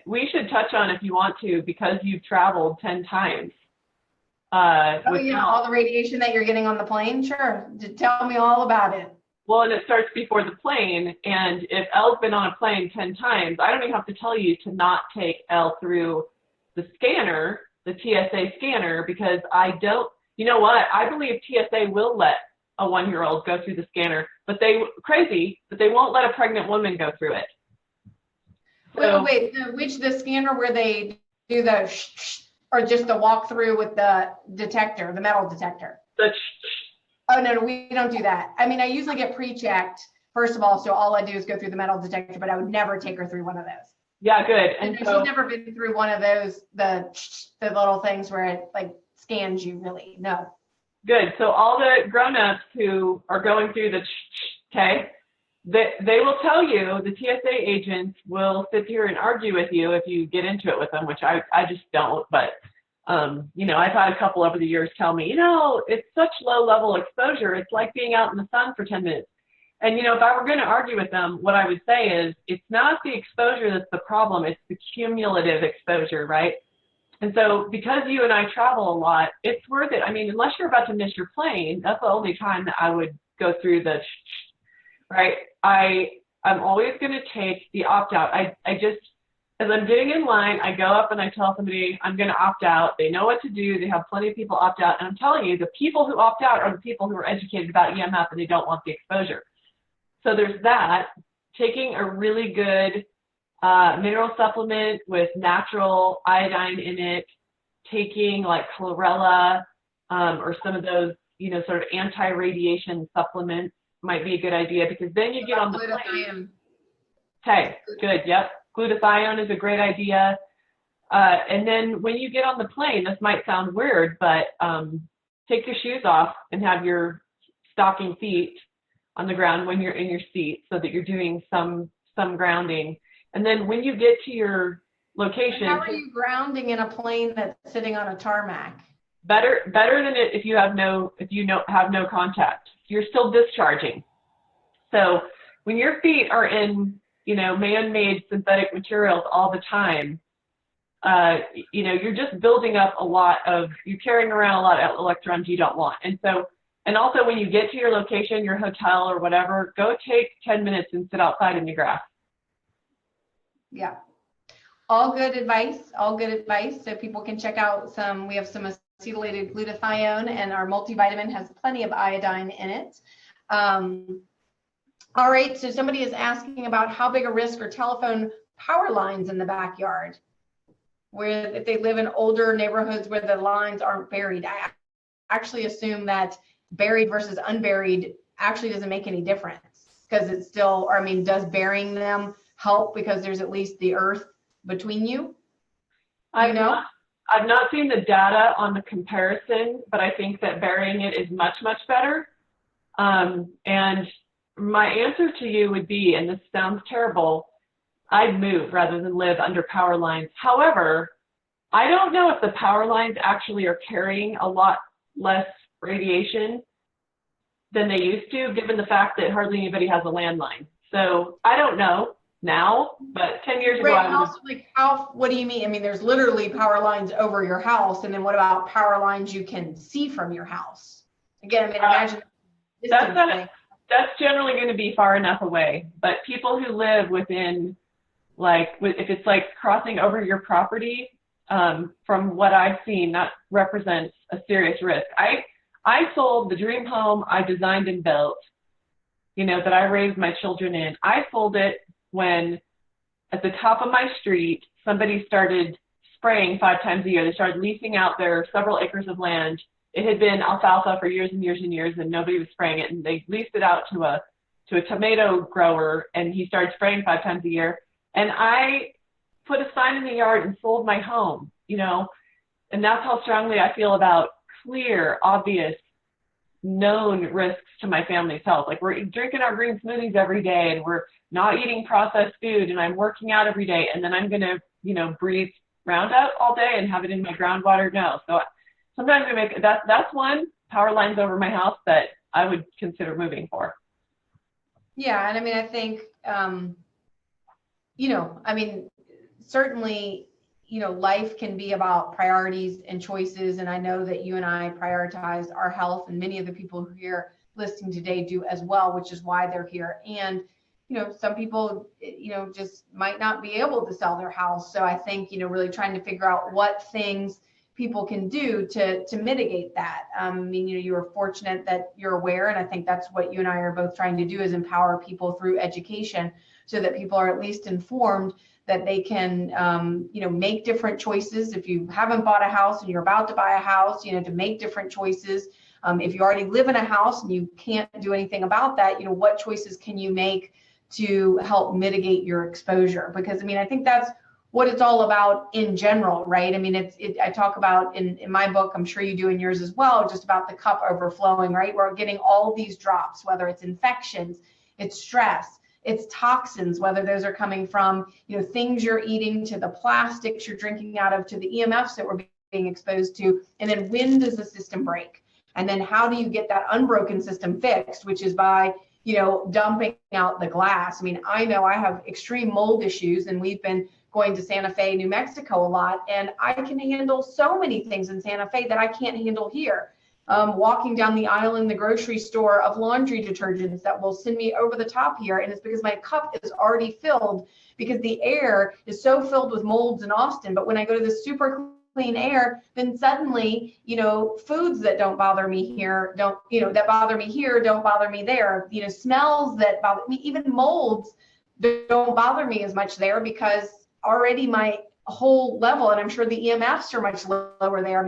We should touch on, if you want to, because you've traveled 10 times. All the radiation that you're getting on the plane. Sure. Tell me all about it. Well, and it starts before the plane. And if Elle's been on a plane 10 times, I don't even have to tell you to not take Elle through the scanner, the TSA scanner, because you know what? I believe TSA will let a 1-year-old go through the scanner, but they won't let a pregnant woman go through it. So, wait, the scanner where they do the or just the walk through with the metal detector? Oh, no, we don't do that. I mean, I usually get pre-checked first of all, so all I do is go through the metal detector, but I would never take her through one of those. Yeah, good. And And so, she's never been through one of those, the little things where it like scans you, really. No. good. So all the grown-ups who are going through the okay, they will tell you, the TSA agents will sit here and argue with you if you get into it with them, which I just don't. But, you know, I've had a couple over the years tell me, you know, it's such low level exposure. It's like being out in the sun for 10 minutes. And, you know, if I were going to argue with them, what I would say is it's not the exposure that's the problem. It's the cumulative exposure, right? And so because you and I travel a lot, it's worth it. I mean, unless you're about to miss your plane, that's the only time that I would go through the right? I'm always going to take the opt-out. I just, as I'm getting in line, I go up and I tell somebody I'm going to opt out. They know what to do. They have plenty of people opt out. And I'm telling you, the people who opt out are the people who are educated about EMF and they don't want the exposure. So there's that. Taking a really good mineral supplement with natural iodine in it, taking like chlorella or some of those, you know, sort of anti-radiation supplements might be a good idea, because then you get on the plane. Okay, good. Yep. Glutathione is a great idea. And then when you get on the plane, this might sound weird, but take your shoes off and have your stocking feet on the ground when you're in your seat, so that you're doing some grounding. And then when you get to your location, how are you grounding in a plane that's sitting on a tarmac? Better than it if you have no contact. You're still discharging. So when your feet are in, you know, man-made synthetic materials all the time, you know, you're just building up you're carrying around a lot of electrons you don't want. And so, and also when you get to your location, your hotel or whatever, go take 10 minutes and sit outside in the grass. Yeah. All good advice, So people can check out we have some acetylated glutathione, and our multivitamin has plenty of iodine in it. All right, so somebody is asking about how big a risk are telephone power lines in the backyard, where if they live in older neighborhoods where the lines aren't buried. I actually assume that buried versus unburied actually doesn't make any difference, because it's still, or I mean, does burying them help because there's at least the earth between you? I've not seen the data on the comparison, but I think that burying it is much, much better. And my answer to you would be, and this sounds terrible, I'd move rather than live under power lines. However, I don't know if the power lines actually are carrying a lot less radiation than they used to, given the fact that hardly anybody has a landline. So I don't know now, but 10 years ago, and also, like, what do you mean? I mean, there's literally power lines over your house, and then what about power lines you can see from your house? Again, I mean, imagine that's generally going to be far enough away, but people who live within, like, if it's like crossing over your property, from what I've seen, that represents a serious risk. I sold the dream home I designed and built, you know, that I raised my children in. I sold it when at the top of my street, somebody started spraying 5 times a year. They started leasing out their several acres of land. It had been alfalfa for years and years and years, and nobody was spraying it. And they leased it out to a tomato grower, and he started spraying 5 times a year. And I put a sign in the yard and sold my home, you know, and that's how strongly I feel about clear, obvious, known risks to my family's health. Like, we're drinking our green smoothies every day, and we're not eating processed food, and I'm working out every day, and then I'm going to, you know, breathe Roundup all day and have it in my groundwater? No. So sometimes we make that's one, power lines over my house, that I would consider moving for. Yeah, and I mean, I think, you know, I mean, certainly, you know, life can be about priorities and choices. And I know that you and I prioritize our health, and many of the people who are here listening today do as well, which is why they're here. And, you know, some people, you know, just might not be able to sell their house. So I think, you know, really trying to figure out what things people can do to mitigate that. I mean, you know, you are fortunate that you're aware, and I think that's what you and I are both trying to do, is empower people through education, so that people are at least informed that they can, you know, make different choices. If you haven't bought a house and you're about to buy a house, you know, to make different choices. If you already live in a house and you can't do anything about that, what choices can you make to help mitigate your exposure? Because I think that's what it's all about in general, right? I talk about in my book, I'm sure you do in yours as well, just about the cup overflowing, right? We're getting all these drops, whether it's infections, it's stress, it's toxins, whether those are coming from, things you're eating, to the plastics you're drinking out of, to the EMFs that we're being exposed to. And then when does the system break? And then how do you get that unbroken system fixed, which is by dumping out the glass. I know I have extreme mold issues, and we've been going to Santa Fe, New Mexico a lot, and I can handle so many things in Santa Fe that I can't handle here. Walking down the aisle in the grocery store of laundry detergents that will send me over the top here, and it's because my cup is already filled, because the air is so filled with molds in Austin. But when I go to the super clean air, then suddenly, foods that don't bother me here that bother me here don't bother me there. Smells that bother me, even molds, don't bother me as much there, because already my whole level, and I'm sure the EMFs are much lower there.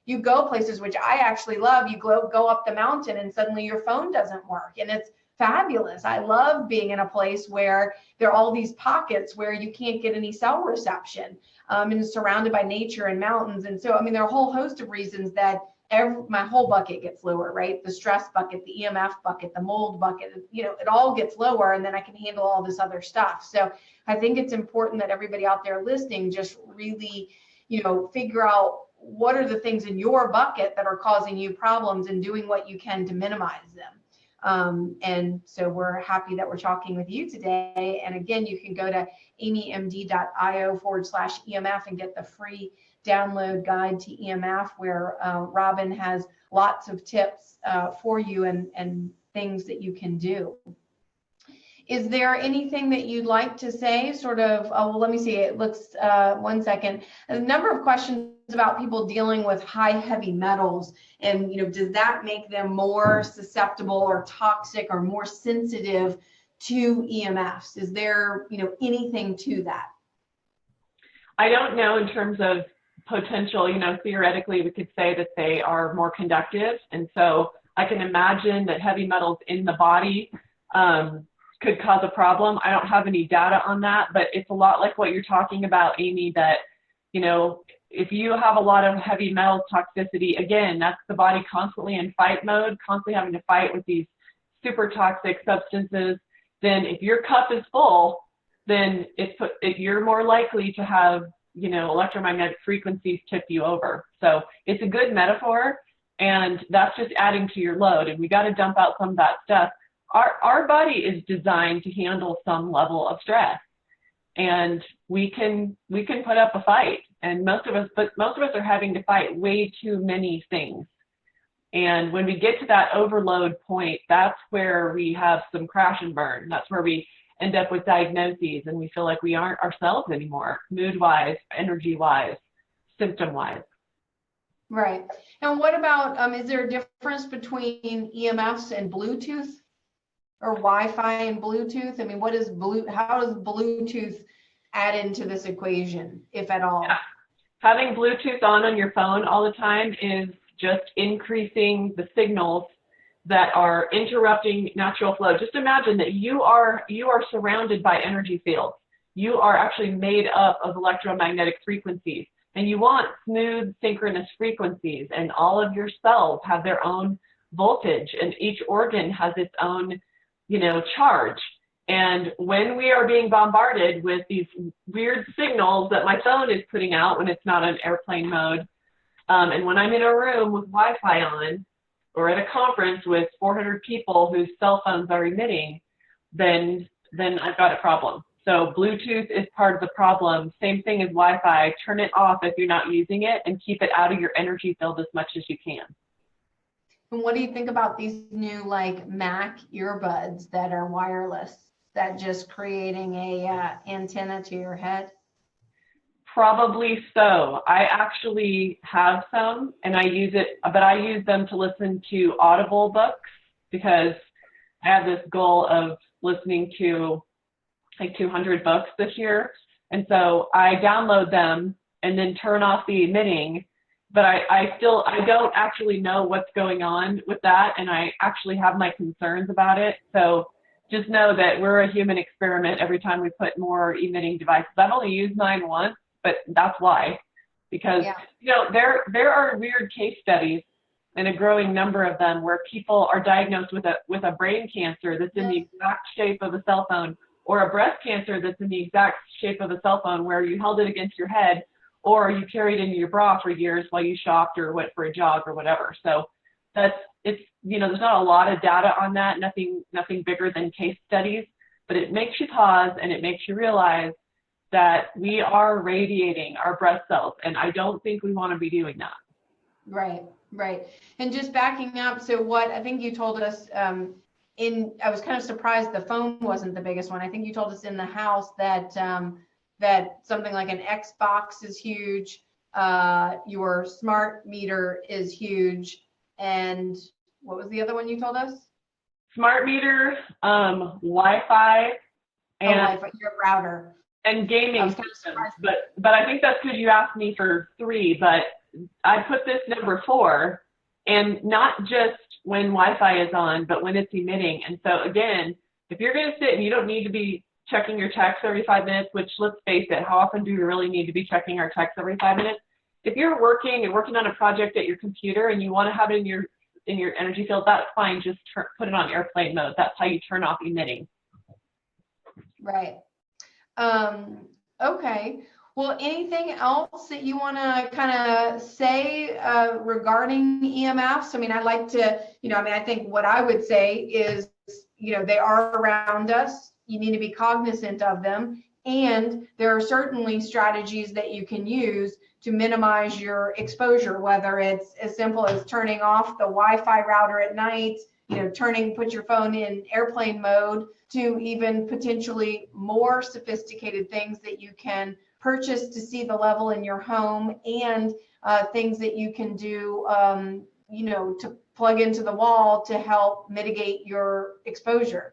You go places, which I actually love, you go up the mountain and suddenly your phone doesn't work, and it's fabulous. I love being in a place where there are all these pockets where you can't get any cell reception, and surrounded by nature and mountains. And so, there are a whole host of reasons that my whole bucket gets lower, right? The stress bucket, the EMF bucket, the mold bucket, it all gets lower, and then I can handle all this other stuff. So I think it's important that everybody out there listening just really, figure out what are the things in your bucket that are causing you problems, and doing what you can to minimize them. And so we're happy that we're talking with you today. And again, you can go to amymd.io/EMF and get the free download guide to EMF, where Robyn has lots of tips for you and things that you can do. Is there anything that you'd like to say? Well, let me see. It looks, 1 second. A number of questions about people dealing with high heavy metals, and does that make them more susceptible or toxic or more sensitive to EMFs? Is there anything to that? I don't know in terms of potential. Theoretically, we could say that they are more conductive, and so I can imagine that heavy metals in the body could cause a problem. I don't have any data on that, but it's a lot like what you're talking about, Amy, that, if you have a lot of heavy metal toxicity, again, that's the body constantly in fight mode, constantly having to fight with these super toxic substances. Then if your cup is full, then you're more likely to have, electromagnetic frequencies tip you over. So it's a good metaphor, and that's just adding to your load, and we got to dump out some of that stuff. Our body is designed to handle some level of stress, and we can put up a fight. And most of us are having to fight way too many things. And when we get to that overload point, that's where we have some crash and burn. That's where we end up with diagnoses, and we feel like we aren't ourselves anymore, mood-wise, energy-wise, symptom-wise. Right. And what about, is there a difference between EMFs and Bluetooth, or Wi-Fi and Bluetooth? How does Bluetooth add into this equation, if at all? Yeah. Having Bluetooth on your phone all the time is just increasing the signals that are interrupting natural flow. Just imagine that you are surrounded by energy fields. You are actually made up of electromagnetic frequencies, and you want smooth synchronous frequencies, and all of your cells have their own voltage, and each organ has its own charge. And when we are being bombarded with these weird signals that my phone is putting out when it's not on airplane mode, and when I'm in a room with Wi-Fi on, or at a conference with 400 people whose cell phones are emitting, then I've got a problem. So Bluetooth is part of the problem. Same thing as Wi-Fi. Turn it off if you're not using it, and keep it out of your energy field as much as you can. And what do you think about these new Mac earbuds that are wireless, that just creating a antenna to your head? Probably so. I actually have some, and I use them to listen to Audible books, because I have this goal of listening to 200 books this year. And so I download them and then turn off the emitting, but I don't actually know what's going on with that, and I actually have my concerns about it. So just know that we're a human experiment every time we put more emitting devices. I've only used mine once, but that's why, because there are weird case studies, and a growing number of them, where people are diagnosed with a brain cancer that's in the exact shape of a cell phone, or a breast cancer that's in the exact shape of a cell phone, where you held it against your head, or you carried it in your bra for years while you shopped or went for a jog or whatever. So there's not a lot of data on that, nothing bigger than case studies, but it makes you pause and it makes you realize that we are radiating our breast cells, and I don't think we want to be doing that. Right. And just backing up, so what I think you told us I was kind of surprised the phone wasn't the biggest one. I think you told us in the house that that something like an Xbox is huge, your smart meter is huge, and what was the other one you told us? Smart meter, Wi-Fi, and Wi-Fi, your router. And gaming I was kind of systems. surprised. But I think that's because you asked me for 3, but I put this number 4, and not just when Wi-Fi is on, but when it's emitting. And so again, if you're going to sit and you don't need to be checking your texts every 5 minutes, which, let's face it, how often do we really need to be checking our texts every 5 minutes? If you're working on a project at your computer and you want to have it in your energy field, that's fine. Just put it on airplane mode. That's how you turn off emitting. Right. Okay. Well, anything else that you want to kind of say regarding EMFs? I mean, I'd like to, I think what I would say is, they are around us. You need to be cognizant of them. And there are certainly strategies that you can use to minimize your exposure, whether it's as simple as turning off the Wi-Fi router at night, put your phone in airplane mode, to even potentially more sophisticated things that you can purchase to see the level in your home, and things that you can do, to plug into the wall to help mitigate your exposure.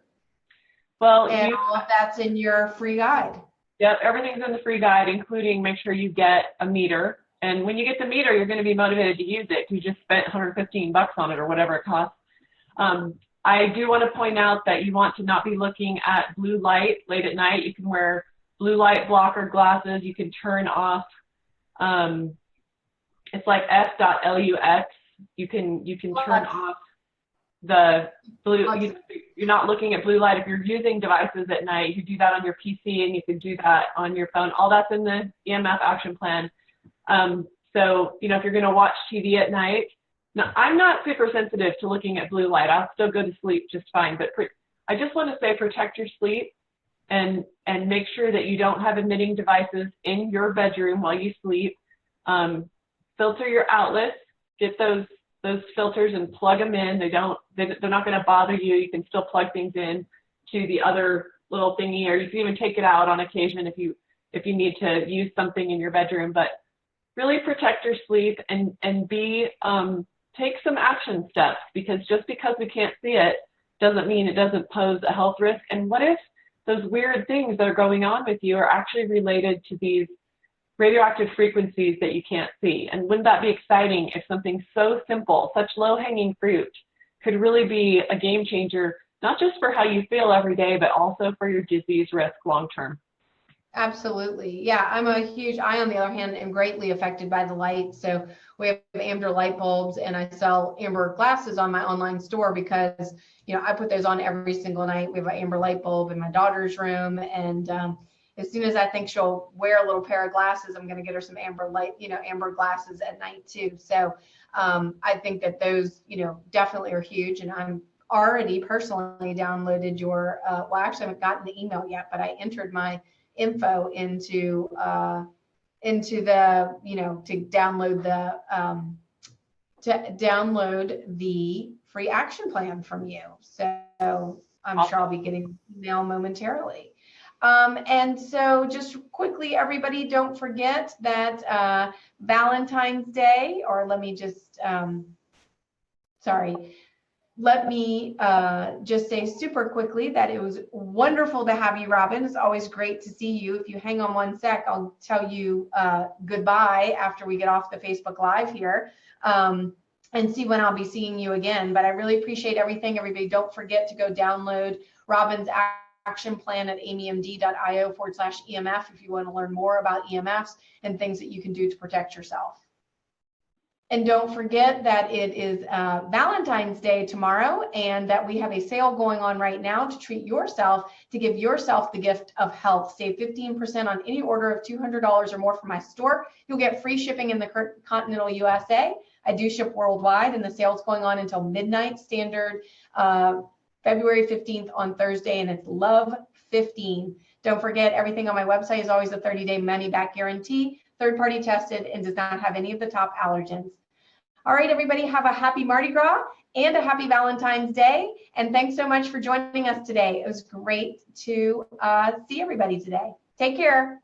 Well, and all of that's in your free guide. Yep, everything's in the free guide, including make sure you get a meter. And when you get the meter, you're going to be motivated to use it. You just spent $115 on it or whatever it costs. I do want to point out that you want to not be looking at blue light late at night. You can wear blue light blocker glasses. You can turn off, it's like f.lux. You can turn off the blue. You're not looking at blue light. If you're using devices at night, you can do that on your PC, and you can do that on your phone. All that's in the EMF action plan. So, if you're going to watch TV at night, now, I'm not super sensitive to looking at blue light. I'll still go to sleep just fine. But I just want to say, protect your sleep, and make sure that you don't have emitting devices in your bedroom while you sleep. Filter your outlets. Get those filters and plug them in. They're not going to bother you. You can still plug things in to the other little thingy, or you can even take it out on occasion if you need to use something in your bedroom. But really protect your sleep, and take some action steps, because just because we can't see it doesn't mean it doesn't pose a health risk. And what if those weird things that are going on with you are actually related to these radioactive frequencies that you can't see? And wouldn't that be exciting if something so simple, such low-hanging fruit, could really be a game changer, not just for how you feel every day, but also for your disease risk long-term? Absolutely. Yeah, I, on the other hand, am greatly affected by the light. So we have amber light bulbs, and I sell amber glasses on my online store because, I put those on every single night. We have an amber light bulb in my daughter's room. And as soon as I think she'll wear a little pair of glasses, I'm going to get her some amber glasses at night too. So I think that those, definitely are huge. And I'm already personally downloaded your, well, actually I haven't gotten the email yet, but I entered my info into the, to download the free action plan from you. So I'm sure I'll be getting an email momentarily. And so just quickly, everybody, don't forget that Valentine's Day, or let me just, let me just say super quickly that it was wonderful to have you, Robyn. It's always great to see you. If you hang on one sec, I'll tell you goodbye after we get off the Facebook Live here, and see when I'll be seeing you again. But I really appreciate everything. Everybody, don't forget to go download Robyn's action plan at amemd.io/EMF if you want to learn more about EMFs and things that you can do to protect yourself. And don't forget that it is Valentine's Day tomorrow, and that we have a sale going on right now to treat yourself, to give yourself the gift of health. Save 15% on any order of $200 or more from my store. You'll get free shipping in the continental USA. I do ship worldwide, and the sale's going on until midnight standard, February 15th on Thursday, and it's Love 15. Don't forget, everything on my website is always a 30-day money-back guarantee, third-party tested, and does not have any of the top allergens. All right, everybody, have a happy Mardi Gras and a happy Valentine's Day. And thanks so much for joining us today. It was great to see everybody today. Take care.